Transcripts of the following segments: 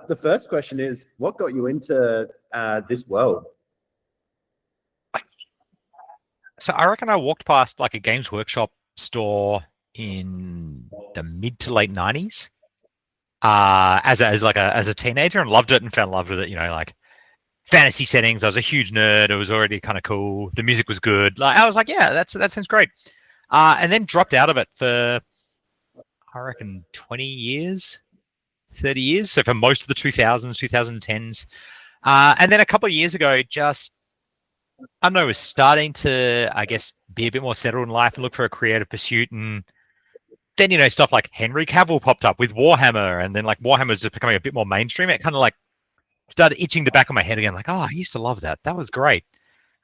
the first question is, what got you into this world? So I reckon I walked past like a Games Workshop store in the mid to late 90s as a teenager, and loved it and fell in love with it. Like fantasy settings. I was a huge nerd. It was already kind of cool. The music was good. Like I was like, yeah, that sounds great. And then dropped out of it for I reckon 20 years, 30 years. So for most of the 2000s, 2010s. And then a couple of years ago, just, I don't know, was starting to, I guess, be a bit more settled in life and look for a creative pursuit. And then, stuff like Henry Cavill popped up with Warhammer. And then like Warhammer's just becoming a bit more mainstream. It kind of like started itching the back of my head again. Like, oh, I used to love that. That was great.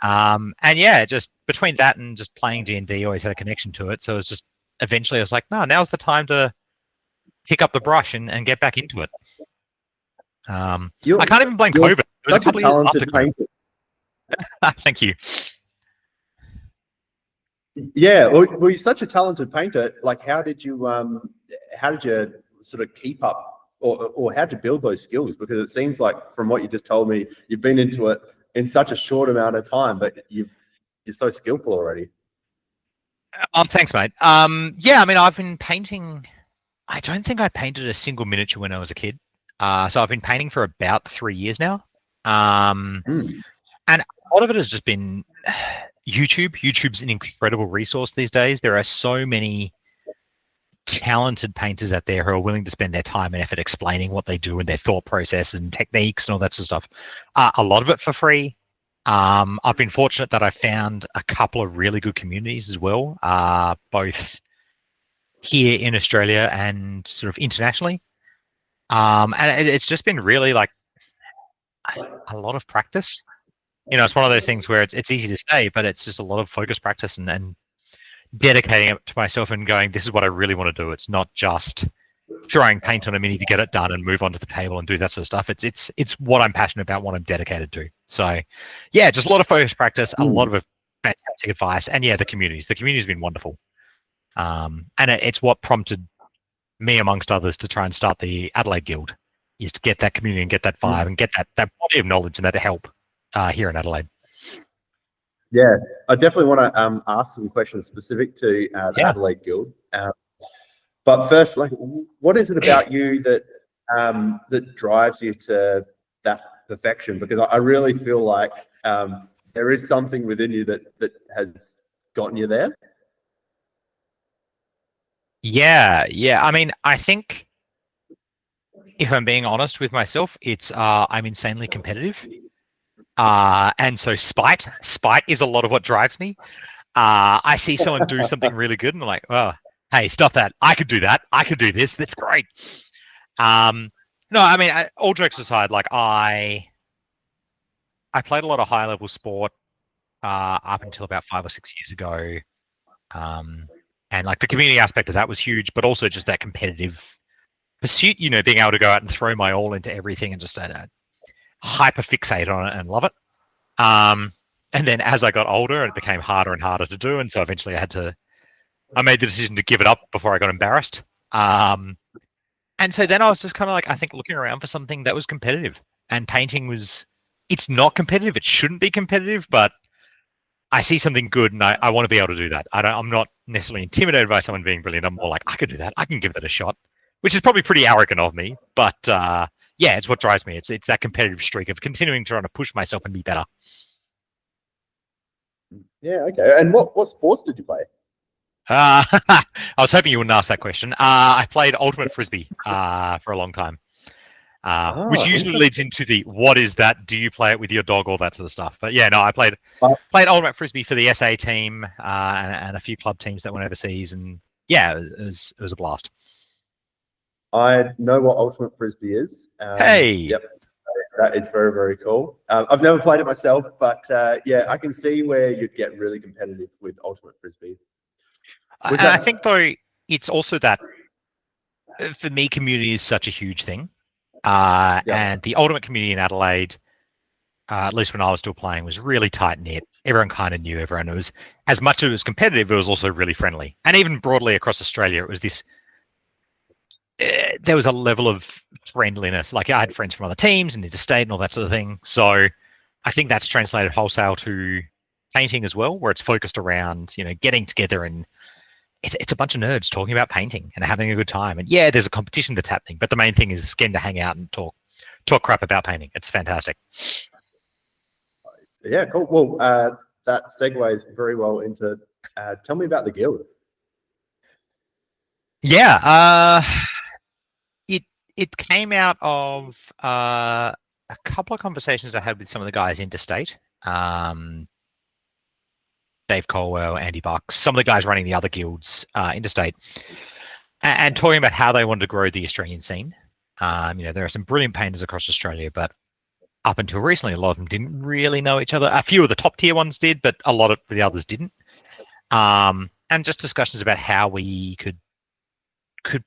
And yeah, just between that and just playing D&D, always had a connection to it. So it was just, eventually I was like, no, now's the time to pick up the brush and get back into it. I can't even blame COVID. It was a couple of years after COVID. Thank you. Yeah, well, you're such a talented painter. Like, how did you sort of keep up, or how to build those skills? Because it seems like, from what you just told me, you've been into it in such a short amount of time, but you're so skillful already. Oh, thanks, mate. Yeah, I mean, I've been painting. I don't think I painted a single miniature when I was a kid. So I've been painting for about 3 years now. And a lot of it has just been YouTube. YouTube's an incredible resource these days. There are so many talented painters out there who are willing to spend their time and effort explaining what they do and their thought process and techniques and all that sort of stuff. A lot of it for free. I've been fortunate that I found a couple of really good communities as well, both here in Australia and sort of internationally. And it's just been really like a lot of practice. It's one of those things where it's easy to say, but it's just a lot of focused practice and dedicating it to myself and going, this is what I really want to do. It's not just throwing paint on a mini to get it done and move on to the table and do that sort of stuff. It's what I'm passionate about, what I'm dedicated to. So yeah, just a lot of focused practice, a lot of fantastic advice, and yeah, the community's been wonderful. And it's what prompted me, amongst others, to try and start the Adelaide Guild, is to get that community and get that vibe and get that body of knowledge and that help here in Adelaide. Yeah, I definitely want to ask some questions specific to the Adelaide Guild. But first, like, what is it about you that that drives you to that perfection? Because I really feel like there is something within you that has gotten you there. Yeah. I mean, I think, if I'm being honest with myself, it's I'm insanely competitive. And so spite is a lot of what drives me. I see someone do something really good and I'm like, oh, hey, stop that. I could do that. I could do this. That's great. No, I mean, all jokes aside, like I played a lot of high level sport up until about 5 or 6 years ago. And like the community aspect of that was huge, but also just that competitive pursuit, being able to go out and throw my all into everything and just hyper fixate on it and love it. And then as I got older, it became harder and harder to do. And so eventually I made the decision to give it up before I got embarrassed. And so then I was just kind of like, I think, looking around for something that was competitive. And painting it's not competitive. It shouldn't be competitive, but I see something good and I want to be able to do that. I'm not necessarily intimidated by someone being brilliant. I'm more like, I could do that. I can give that a shot, which is probably pretty arrogant of me. But yeah, it's what drives me. It's that competitive streak of continuing trying to push myself and be better. Yeah, okay. And what sports did you play? I was hoping you wouldn't ask that question. I played ultimate frisbee for a long time, which usually leads into the what is that? Do you play it with your dog? All that sort of stuff. But yeah, no, I played ultimate frisbee for the SA team and a few club teams that went overseas, and yeah, it was a blast. I know what ultimate frisbee is. Hey. Yep. That is very, very cool. I've never played it myself, but yeah, I can see where you'd get really competitive with ultimate frisbee. I think, though, it's also that, for me, community is such a huge thing. And the ultimate community in Adelaide, at least when I was still playing, was really tight-knit. Everyone kind of knew everyone. It was, as much as it was competitive, it was also really friendly. And even broadly across Australia, it was this there was a level of friendliness. Like I had friends from other teams and interstate and all that sort of thing. So I think that's translated wholesale to painting as well, where it's focused around, getting together, and it's a bunch of nerds talking about painting and having a good time. And yeah, there's a competition that's happening, but the main thing is getting to hang out and talk crap about painting. It's fantastic. Yeah, cool. Well, that segues very well into, tell me about the guild. Yeah, it came out of a couple of conversations I had with some of the guys interstate. Dave Colwell, Andy Bucks, some of the guys running the other guilds interstate, and talking about how they wanted to grow the Australian scene. There are some brilliant painters across Australia, but up until recently, a lot of them didn't really know each other. A few of the top tier ones did, but a lot of the others didn't. And just discussions about how we could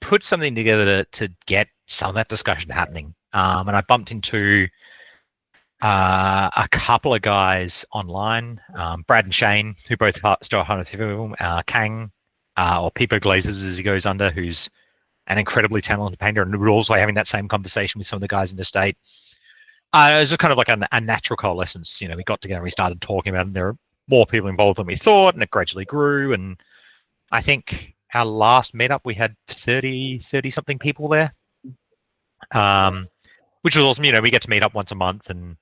put something together to get some of that discussion happening. And I bumped into a couple of guys online, Brad and Shane, who both start Hunter Film, Kang, or Peeper Glazers as he goes under, who's an incredibly talented painter, and we're also having that same conversation with some of the guys in the state. It was just kind of like a natural coalescence. We got together and we started talking about it, and there were more people involved than we thought, and it gradually grew. And I think our last meetup, we had 30 something people there, which was awesome. We get to meet up once a month and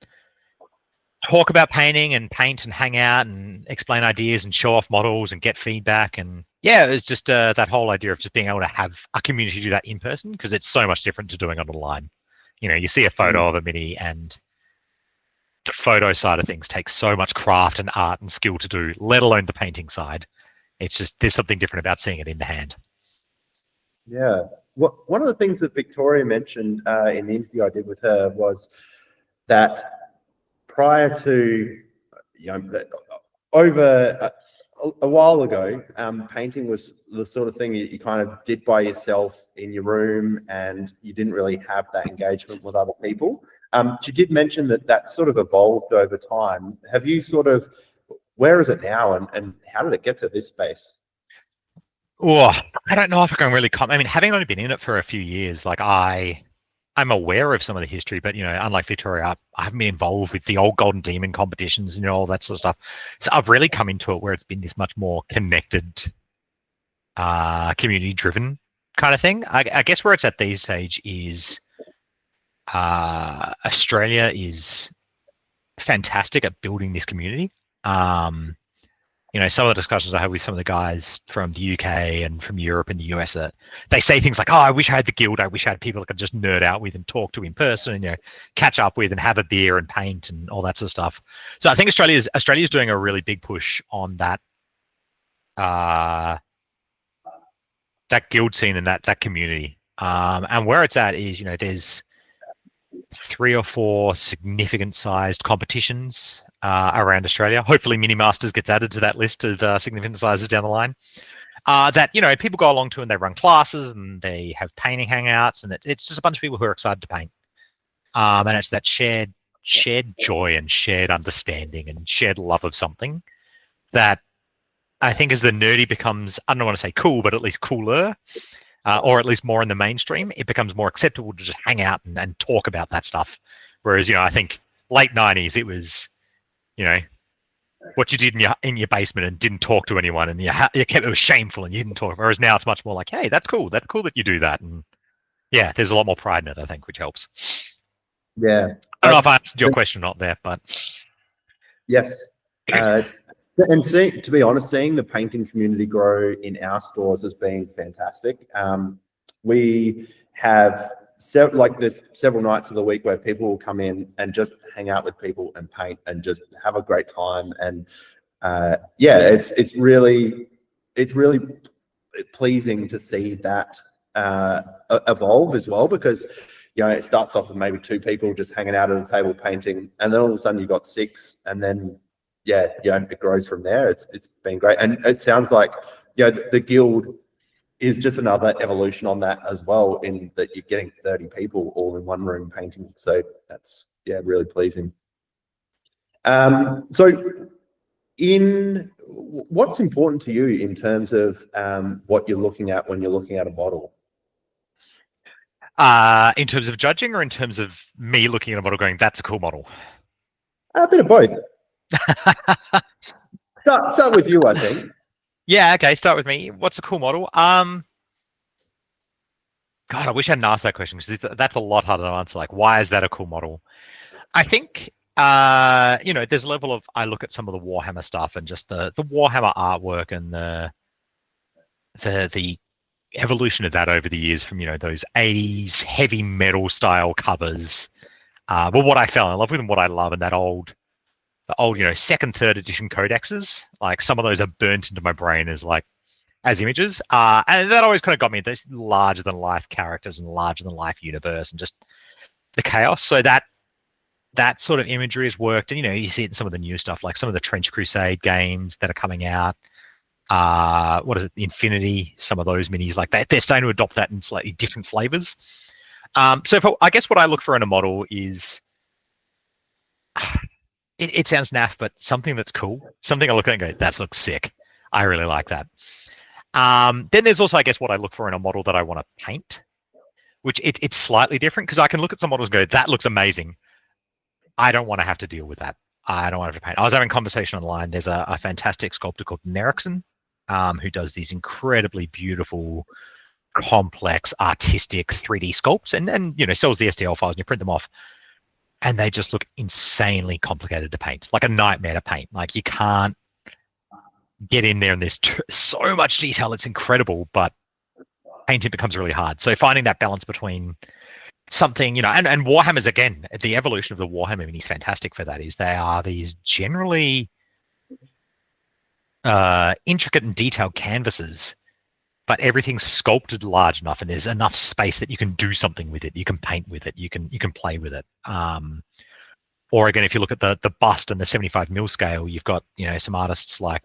talk about painting and paint and hang out and explain ideas and show off models and get feedback. And yeah, it was just that whole idea of just being able to have a community do that in person, because it's so much different to doing it online. You see a photo of a mini, and the photo side of things takes so much craft and art and skill to do, let alone the painting side. It's just, there's something different about seeing it in the hand. Yeah. One of the things that Victoria mentioned in the interview I did with her was that prior to, over a while ago, painting was the sort of thing you kind of did by yourself in your room, and you didn't really have that engagement with other people. She did mention that sort of evolved over time. Have you where is it now, and how did it get to this space? Oh, I don't know if I can really comment. I mean, having only been in it for a few years, like I'm aware of some of the history, but unlike Victoria, I haven't been involved with the old Golden Demon competitions, all that sort of stuff. So I've really come into it where it's been this much more connected, community-driven kind of thing. I guess where it's at these stage is Australia is fantastic at building this community. Some of the discussions I had with some of the guys from the UK and from Europe and the US, they say things like, "Oh, I wish I had the guild. I wish I had people I could just nerd out with and talk to in person, and catch up with and have a beer and paint and all that sort of stuff." So I think Australia's doing a really big push on that that guild scene and that community. And where it's at is, there's 3 or 4 significant sized competitions around Australia. Hopefully Mini Masters gets added to that list of significant sizes down the line. That people go along to, and they run classes and they have painting hangouts, and it's just a bunch of people who are excited to paint. And it's that shared joy and shared understanding and shared love of something that I think as the nerdy becomes, I don't want to say cool, but at least cooler, or at least more in the mainstream, it becomes more acceptable to just hang out and talk about that stuff. Whereas, I think late 90s, it was, what you did in your basement and didn't talk to anyone, and you kept, it was shameful and you didn't talk. Whereas now it's much more like, hey, that's cool. That's cool that you do that. And yeah, there's a lot more pride in it, I think, which helps. Yeah. I don't know if I answered your question or not there, but yes. And to be honest, seeing the painting community grow in our stores has been fantastic. We have there's several nights of the week where people will come in and just hang out with people and paint and just have a great time. And it's really pleasing to see that evolve as well, because it starts off with maybe 2 people just hanging out at a table painting, and then all of a sudden you've got 6, and then it grows from there. It's been great, and it sounds like the guild is just another evolution on that as well, in that you're getting 30 people all in one room painting. So that's really pleasing. So what's important to you in terms of what you're looking at when you're looking at a model? In terms of judging, or in terms of me looking at a model going, that's a cool model? A bit of both. Start with you, I think. Yeah, okay, start with me. What's a cool model? God, I wish I hadn't asked that question, because that's a lot harder to answer. Like, why is that a cool model? I think, there's a level of, I look at some of the Warhammer stuff and just the Warhammer artwork and the evolution of that over the years from, those 80s heavy metal style covers. But what I fell in love with and what I love, and the old, second, third edition codexes, like some of those are burnt into my brain as images. And that always kind of got me, those larger than life characters and larger than life universe and just the chaos. So that sort of imagery has worked. And, you see it in some of the new stuff, like some of the Trench Crusade games that are coming out. What is it? Infinity, some of those minis, like they're starting to adopt that in slightly different flavors. I guess what I look for in a model is, it sounds naff, but something that's cool, something I look at and go, that looks sick. I really like that. Then there's also, I guess, what I look for in a model that I want to paint, which it's slightly different, because I can look at some models and go, that looks amazing. I don't want to have to deal with that. I don't want to have to paint. I was having a conversation online. There's a fantastic sculptor called Erickson, who does these incredibly beautiful, complex, artistic 3D sculpts, and sells the STL files, and you print them off, and they just look insanely complicated to paint, like a nightmare to paint. Like, you can't get in there, and there's so much detail. It's incredible, but painting becomes really hard. So finding that balance between something, and Warhammers, again, the evolution of the Warhammer mini is fantastic for that. Is they are these generally intricate and detailed canvases, but everything's sculpted large enough, and there's enough space that you can do something with it. You can paint with it. You can play with it. Or again, if you look at the bust and the 75mm scale, you've got some artists like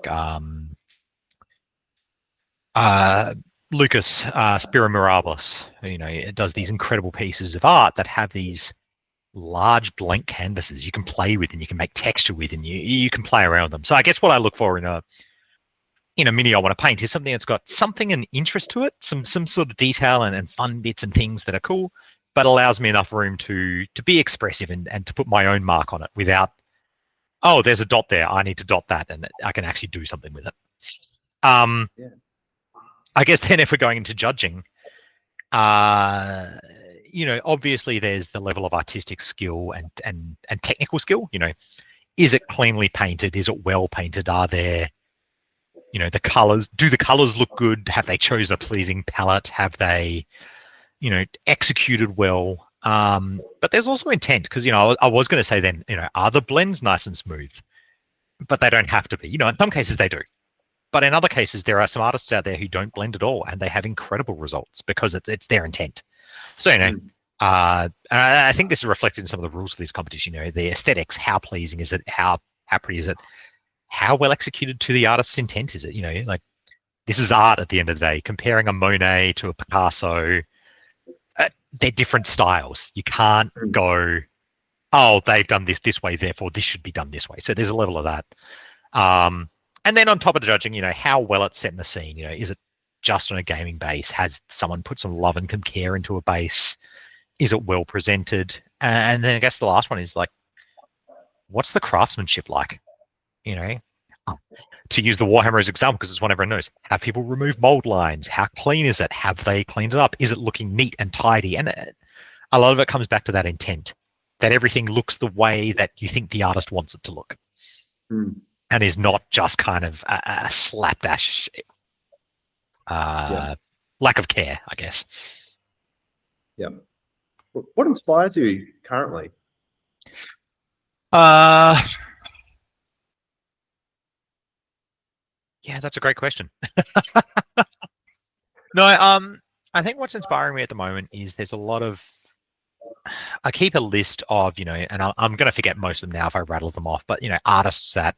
Lucas Spiro Mirabilis. It does these incredible pieces of art that have these large blank canvases you can play with, and you can make texture with, and you can play around with them. So I guess what I look for in a mini I want to paint is something that's got something and interest to it, some sort of detail and fun bits and things that are cool, but allows me enough room to be expressive and to put my own mark on it without, oh, there's a dot there, I need to dot that, and I can actually do something with it. Yeah. I guess then if we're going into judging, obviously there's the level of artistic skill and technical skill. Is it cleanly painted? Is it well painted? Are there, the colors? Do the colors look good? Have they chosen a pleasing palette? Have they, executed well? But there's also intent, because I was going to say then, are the blends nice and smooth? But they don't have to be. In some cases they do. But in other cases, there are some artists out there who don't blend at all, and they have incredible results because it's their intent. So, I think this is reflected in some of the rules of this competition. The aesthetics, how pleasing is it? How pretty is it? How well executed to the artist's intent is it? Like, this is art at the end of the day. Comparing a Monet to a Picasso, they're different styles. You can't go, oh, they've done this way, therefore this should be done this way. So there's a level of that. And then on top of the judging, how well it's set in the scene. Is it just on a gaming base? Has someone put some love and some care into a base? Is it well presented? And then I guess the last one is like, what's the craftsmanship like? To use the Warhammer as example, because it's one everyone knows. Have people remove mold lines? How clean is it? Have they cleaned it up? Is it looking neat and tidy? And a lot of it comes back to that intent, that everything looks the way that you think the artist wants it to look. And is not just kind of a slapdash lack of care, I guess. Yeah. What inspires you currently? Yeah, that's a great question. No, I think what's inspiring me at the moment is there's a lot of, I keep a list of, and I'm going to forget most of them now if I rattle them off, but, artists that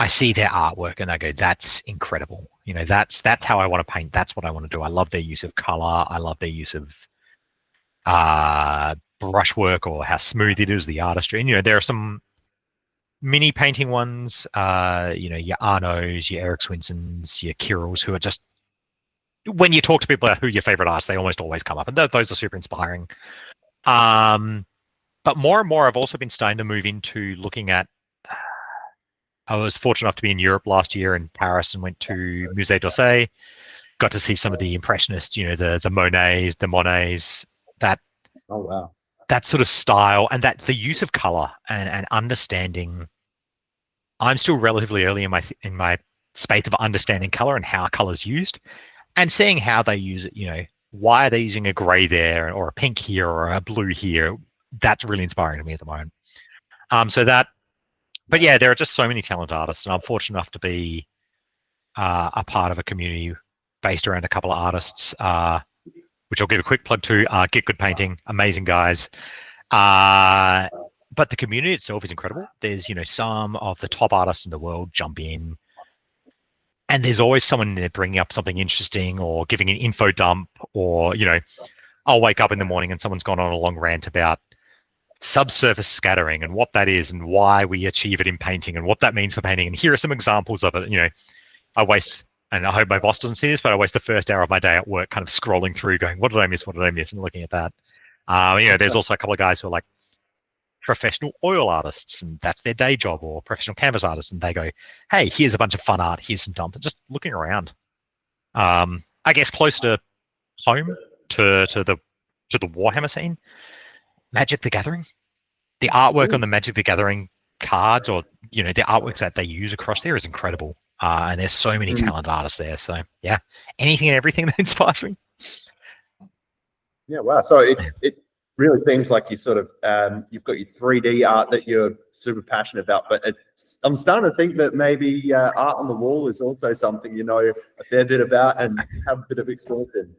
I see their artwork and I go, that's incredible. That's how I want to paint. That's what I want to do. I love their use of color. I love their use of brushwork, or how smooth it is, the artistry. And, there are some mini painting ones, your Arnos, your Eric Swinsons, your Kirils, who are just when you talk to people about who your favorite artists, they almost always come up, and those are super inspiring. But more and more, I've also been starting to move into looking at. I was fortunate enough to be in Europe last year in Paris and went to Musée d'Orsay. Got to see some of the impressionists, the Monets, the Monets, that Oh wow, that sort of style, and that the use of color and understanding. I'm still relatively early in my space of understanding color and how color is used, and seeing how they use it. Why are they using a gray there or a pink here or a blue here? That's really inspiring to me at the moment. But yeah, there are just so many talented artists, and I'm fortunate enough to be a part of a community based around a couple of artists, which I'll give a quick plug to. Get Good Painting, amazing guys. But the community itself is incredible. There's, some of the top artists in the world jump in, and there's always someone there bringing up something interesting or giving an info dump, or, I'll wake up in the morning and someone's gone on a long rant about subsurface scattering and what that is and why we achieve it in painting and what that means for painting. And here are some examples of it. I waste, and I hope my boss doesn't see this, but I waste the first hour of my day at work kind of scrolling through going, what did I miss? What did I miss? And looking at that. There's also a couple of guys who are like professional oil artists, and that's their day job, or professional canvas artists, and they go, hey, here's a bunch of fun art, here's some dump, and just looking around. I guess close to home to the Warhammer scene, Magic the Gathering. The artwork on the Magic the Gathering cards, or the artwork that they use across there is incredible. And there's so many talented artists there. So yeah, anything and everything that inspires me. Yeah, wow. So it really seems like you sort of you've got your 3D art that you're super passionate about, but I'm starting to think that maybe art on the wall is also something you know a fair bit about and have a bit of experience in.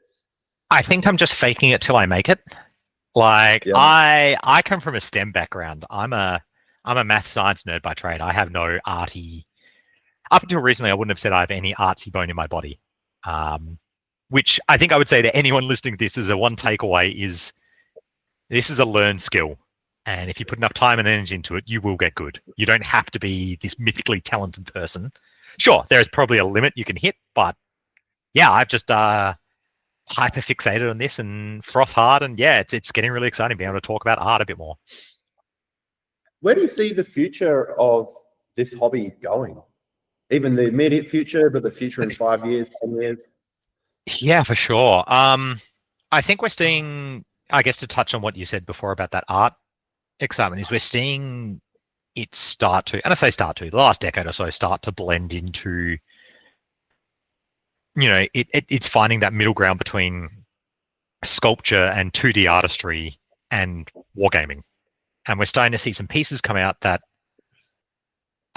I think I'm just faking it till I make it. Like, yeah. I come from a STEM background. I'm a math science nerd by trade. I have no arty. Up until recently, I wouldn't have said I have any artsy bone in my body. Which I think I would say to anyone listening to this as a one takeaway is this is a learned skill. And if you put enough time and energy into it, you will get good. You don't have to be this mythically talented person. Sure, there is probably a limit you can hit, but yeah, I've just hyper fixated on this and froth hard, and yeah, it's getting really exciting being able to talk about art a bit more. Where do you see the future of this hobby going? Even the immediate future, but the future in 5 years, 10 years? Yeah, for sure. I think we're seeing, I guess to touch on what you said before about that art excitement, is we're seeing it start to, and I say start to, the last decade or so, start to blend into, it's finding that middle ground between sculpture and 2D artistry and wargaming. And we're starting to see some pieces come out that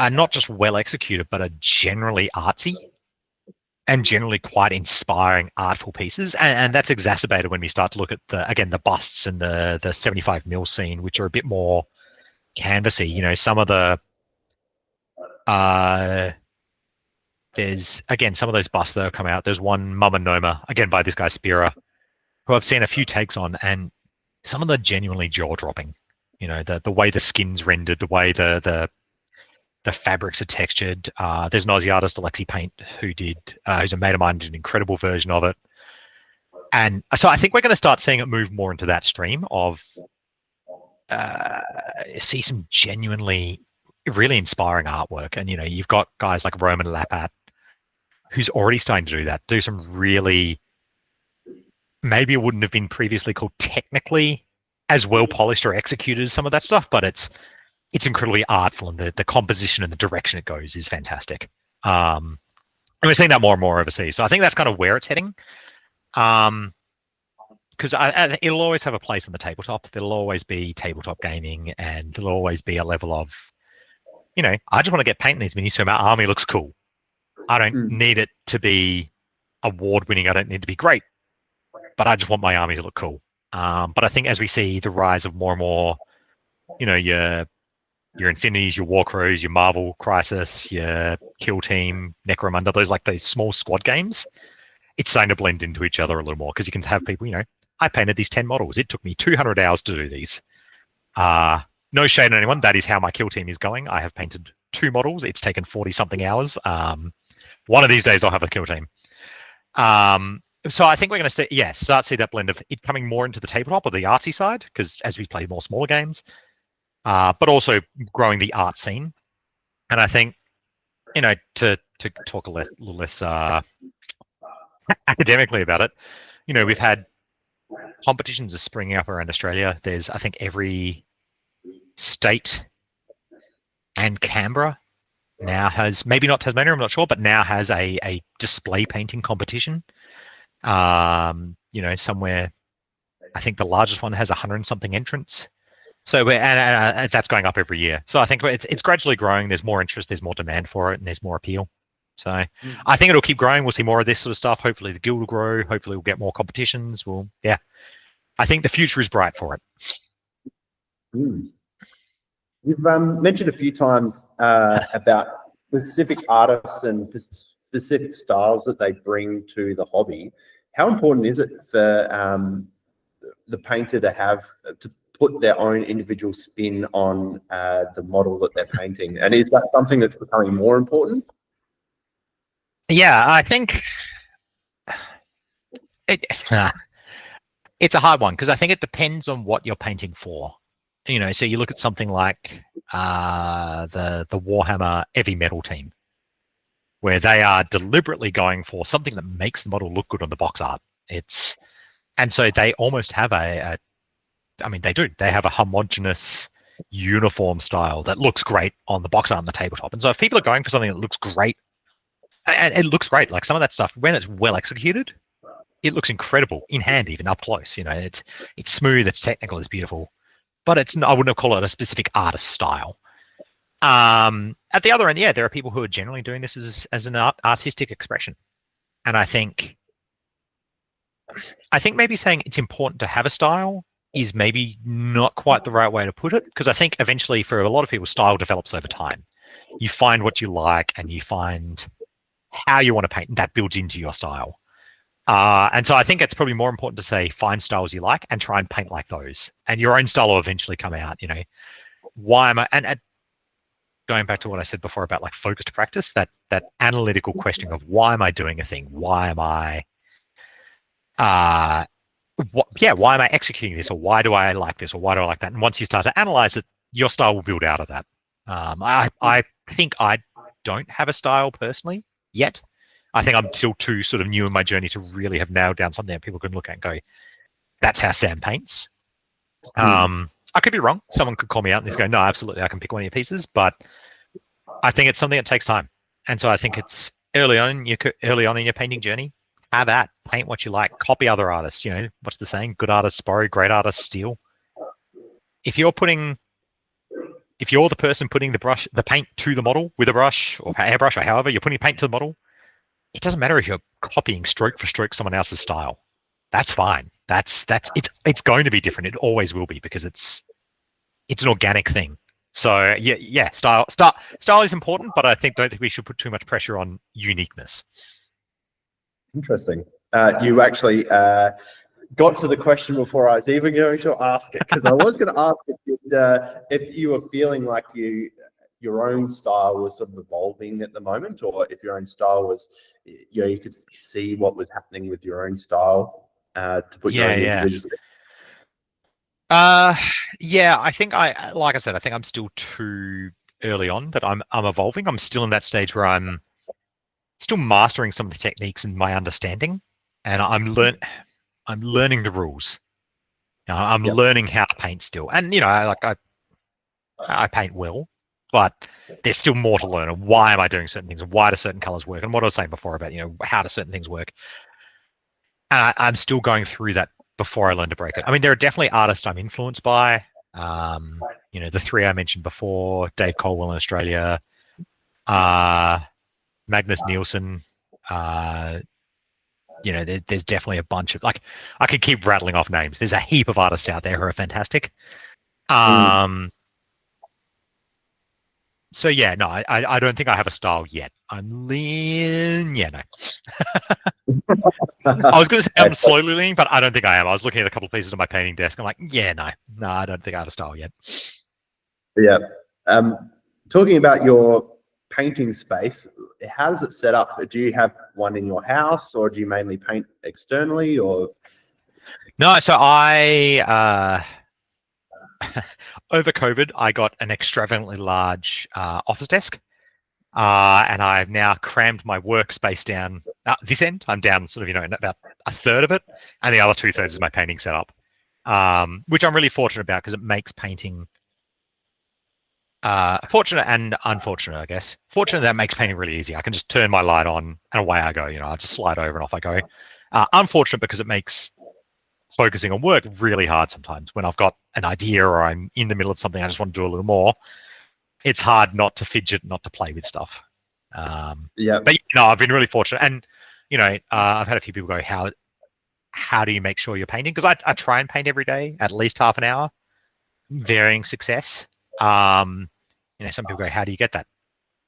are not just well executed, but are generally artsy and generally quite inspiring, artful pieces. And that's exacerbated when we start to look at the busts and the 75mm scene, which are a bit more canvassy. Some of the there's again some of those busts that have come out. There's one Mama Noma, again by this guy Spira, who I've seen a few takes on, and some of them are genuinely jaw-dropping. The way the skin's rendered, the way the fabrics are textured. There's an Aussie artist, Alexi Paint, who's a mate of mine, did an incredible version of it. And so I think we're going to start seeing it move more into that stream of see some genuinely really inspiring artwork. And, you've got guys like Roman Lapat, who's already starting to do that, do some really, maybe it wouldn't have been previously called technically as well polished or executed as some of that stuff, but it's incredibly artful, and the composition and the direction it goes is fantastic. And we're seeing that more and more overseas. So I think that's kind of where it's heading. Because it'll always have a place on the tabletop. There'll always be tabletop gaming, and there'll always be a level of, I just want to get painting these minis so my army looks cool. I don't need it to be award-winning. I don't need to be great, but I just want my army to look cool. But I think as we see the rise of more and more, your Infinities, your War Crows, your Marvel Crisis, your Kill Team, Necromunda, those small squad games, it's starting to blend into each other a little more, because you can have people, I painted these 10 models. It took me 200 hours to do these. No shade on anyone. That is how my Kill Team is going. I have painted 2 models. It's taken 40-something hours. One of these days I'll have a Kill Team. So I think we're going to start to see that blend of it coming more into the tabletop or the artsy side, because as we play more smaller games, but also growing the art scene. And I think, to talk a little less academically about it, we've had competitions are springing up around Australia. There's, I think, every state and Canberra now has, maybe not Tasmania, I'm not sure, but now has a display painting competition. Somewhere, I think the largest one has 100 and something entrants. So and that's going up every year. So I think it's gradually growing. There's more interest, there's more demand for it, and there's more appeal. So I think it'll keep growing. We'll see more of this sort of stuff. Hopefully the guild will grow. Hopefully we'll get more competitions. I think the future is bright for it. You've mentioned a few times about specific artists and specific styles that they bring to the hobby. How important is it for the painter to put their own individual spin on the model that they're painting? And is that something that's becoming more important? Yeah, I think it's a hard one, because I think it depends on what you're painting for. So you look at something like the Warhammer heavy metal team, where they are deliberately going for something that makes the model look good on the box art. And so they almost have they have a homogenous uniform style that looks great on the box art and the tabletop. And so if people are going for something that looks great, and it looks great, like some of that stuff, when it's well executed, it looks incredible in hand, even up close. It's smooth, it's technical, it's beautiful, but I wouldn't call it a specific artist style. At the other end, there are people who are generally doing this as an artistic expression. And I think maybe saying it's important to have a style is maybe not quite the right way to put it, because I think eventually for a lot of people, style develops over time. You find what you like and you find how you want to paint, and that builds into your style. And so I think it's probably more important to say find styles you like and try and paint like those, and your own style will eventually come out. Why am I? And going back to what I said before about like focused practice, that analytical question of why am I doing a thing? Why am I? Why am I executing this, or why do I like this, or why do I like that? And once you start to analyze it, your style will build out of that. I think I don't have a style personally yet. I think I'm still too sort of new in my journey to really have nailed down something that people can look at and go, that's how Sam paints. I could be wrong. Someone could call me out and just go, no, absolutely, I can pick one of your pieces. But I think it's something that takes time. And so I think it's early on in your painting journey, have at, paint what you like, copy other artists. What's the saying? Good artists borrow, great artists steal. If you're the person putting the paint to the model with a brush or airbrush or however you're putting paint to the model, it doesn't matter if you're copying stroke for stroke someone else's style. That's fine. It's going to be different. It always will be, because it's an organic thing. So style is important, but I don't think we should put too much pressure on uniqueness. Interesting. You actually got to the question before I was even going to ask it, because I was going to ask if you were feeling like your own style was sort of evolving at the moment, or if your own style was, you could see what was happening with your own style to put your own individual. I think like I said, I think I'm still too early on, that I'm evolving. I'm still in that stage where I'm still mastering some of the techniques and my understanding, and I'm learning the rules. I'm learning how to paint still, and I paint well, but there's still more to learn. And why am I doing certain things? And why do certain colors work? And what I was saying before about how do certain things work? And I'm still going through that before I learn to break it. I mean, there are definitely artists I'm influenced by. The three I mentioned before: Dave Colwell in Australia, Magnus Nielsen. There's definitely a bunch of, like, I could keep rattling off names. There's a heap of artists out there who are fantastic. So no, I don't think I have a style yet. I'm lean. No. I was going to say I'm slowly leaning, but I don't think I am. I was looking at a couple of pieces on my painting desk. I'm like, no, I don't think I have a style yet. Yeah. Talking about your painting space, how does it set up? Do you have one in your house, or do you mainly paint externally, or? No, so I over COVID, I got an extravagantly large office desk, and I've now crammed my workspace down. This end, I'm down sort of, in about a third of it, and the other 2/3 is my painting setup, which I'm really fortunate about because it makes painting fortunate and unfortunate, I guess. Fortunate that it makes painting really easy. I can just turn my light on and away I go. I just slide over and off I go. Unfortunate because it makes focusing on work really hard sometimes. When I've got an idea or I'm in the middle of something, I just want to do a little more. It's hard not to fidget, not to play with stuff. Yeah. But I've been really fortunate, and I've had a few people go, "How do you make sure you're painting?" Because I try and paint every day, at least half an hour, varying success. Some people go, "How do you get that?"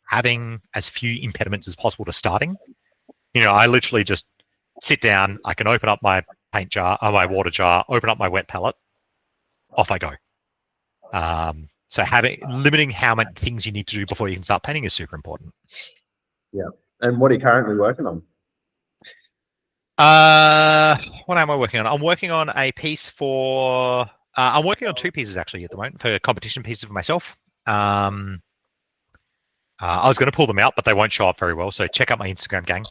Having as few impediments as possible to starting. I literally just sit down. I can open up my paint jar, or my water jar, open up my wet palette, off I go. So limiting how many things you need to do before you can start painting is super important. Yeah. And what are you currently working on? What am I working on? I'm working on a piece for. I'm working on 2 pieces actually at the moment for competition pieces for myself. I was going to pull them out, but they won't show up very well. So check out my Instagram, gang.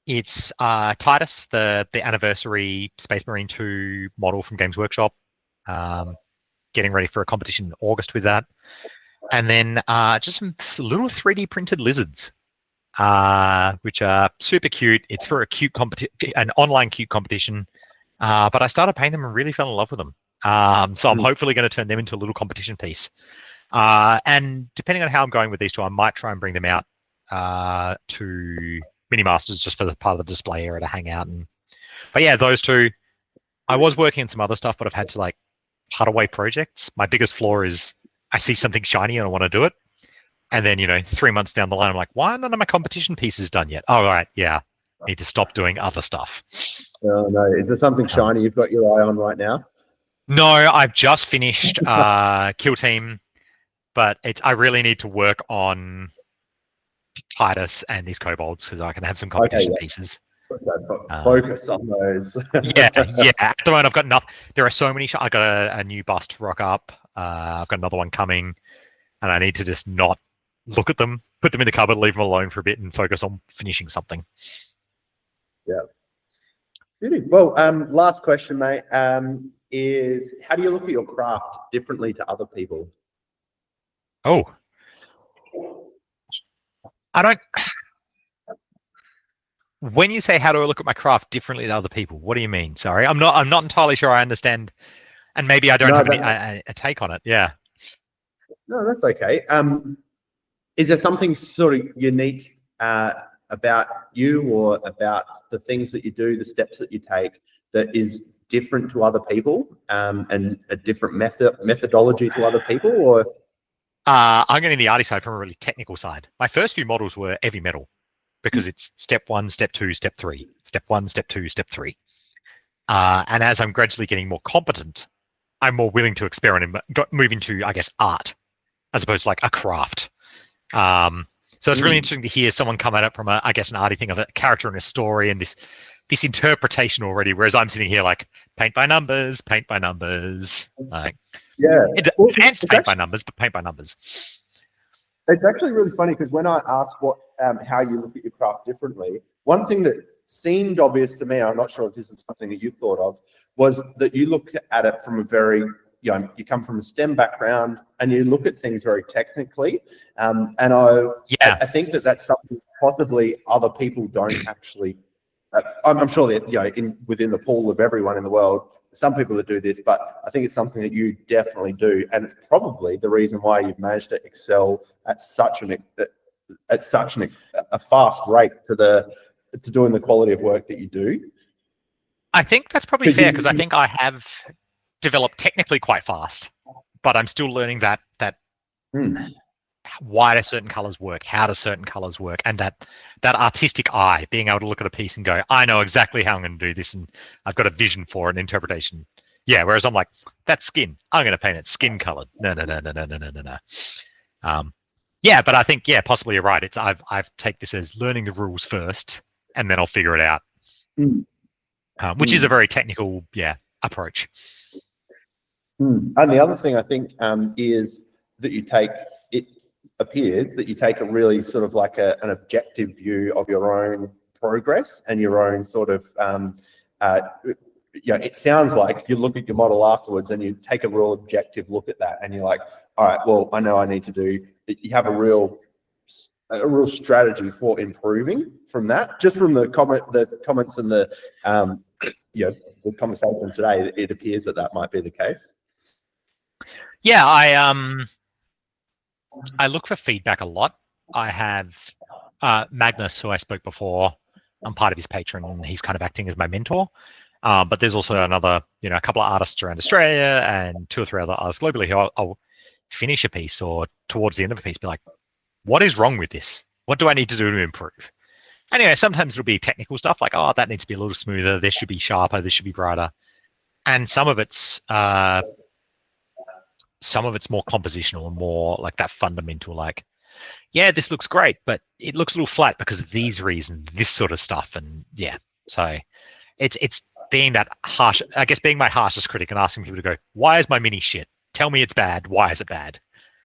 It's Titus, the anniversary Space Marine 2 model from Games Workshop. Getting ready for a competition in August with that. And then just some little 3D printed lizards, which are super cute. It's for an online cute competition. But I started painting them and really fell in love with them. So I'm hopefully going to turn them into a little competition piece. And depending on how I'm going with these 2, I might try and bring them out to Mini Masters just for the part of the display area to hang out. But yeah, those 2. I was working on some other stuff, but I've had to cut away projects. My biggest flaw is I see something shiny and I want to do it. And then, 3 months down the line, I'm like, why are none of my competition pieces done yet? Oh, right. Yeah. Need to stop doing other stuff. Oh, no. Is there something shiny you've got your eye on right now? No, I've just finished Kill Team, but I really need to work on Titus and these kobolds because I can have some competition pieces. Focus on those. yeah. At the moment, I've got enough. There are so many. I got a new bust rock up. I've got another one coming, and I need to just not look at them, put them in the cupboard, leave them alone for a bit, and focus on finishing something. Yeah. Well, last question, mate, is how do you look at your craft differently to other people? Oh, I don't. When you say how do I look at my craft differently to other people, what do you mean? Sorry, I'm not entirely sure I understand, and maybe I don't have a take on it. Yeah. No, that's okay. Is there something sort of unique about you or about the things that you do, the steps that you take, that is different to other people, and a different methodology to other people? Or I'm going to the arty side from a really technical side. My first few models were heavy metal because it's step 1, step 2, step 3, step 1, step 2, step 3. And as I'm gradually getting more competent, I'm more willing to experiment and move into, I guess, art as opposed to a craft. So it's really interesting to hear someone come at it from an arty thing of a character and a story and this interpretation already, whereas I'm sitting here paint by numbers. Yeah, it's paint by numbers, but paint by numbers. It's actually really funny because when I asked how you look at your craft differently, one thing that seemed obvious to me, I'm not sure if this is something that you thought of, was that you look at it from a very, you come from a STEM background and you look at things very technically. And I think that that's something possibly other people don't actually. I'm sure that within the pool of everyone in the world, some people that do this, but I think it's something that you definitely do, and it's probably the reason why you've managed to excel at such a fast rate to doing the quality of work that you do. I think that's probably fair because I think I have developed technically quite fast, but I'm still learning that why do certain colors work, how do certain colors work, and that artistic eye, being able to look at a piece and go, I know exactly how I'm going to do this, and I've got a vision for it, an interpretation. Yeah, whereas I'm like, that's skin. I'm going to paint it skin colored. No. Yeah, but I think possibly you're right. It's I've take this as learning the rules first, and then I'll figure it out, Mm. which is a Mm. very technical approach. And the other thing I think is that it appears that you take a really sort of like an objective view of your own progress and your own sort of, it sounds like you look at your model afterwards and you take a real objective look at that and you're like, all right, well, I know I need to do, you have a real strategy for improving from that. Just from the comments and the conversation today, it appears that might be the case. Yeah, I look for feedback a lot. I have Magnus, who I spoke before. I'm part of his Patreon, and he's kind of acting as my mentor. But there's also another, a couple of artists around Australia and 2 or 3 other artists globally who I'll finish a piece or towards the end of a piece be like, what is wrong with this? What do I need to do to improve? Anyway, sometimes it'll be technical stuff like, oh, that needs to be a little smoother. This should be sharper. This should be brighter. And some of it's more compositional and more like that fundamental, like, yeah, this looks great, but it looks a little flat because of these reasons, this sort of stuff. And so it's being that harsh, I guess, being my harshest critic and asking people to go, why is my mini shit? Tell me it's bad. Why is it bad?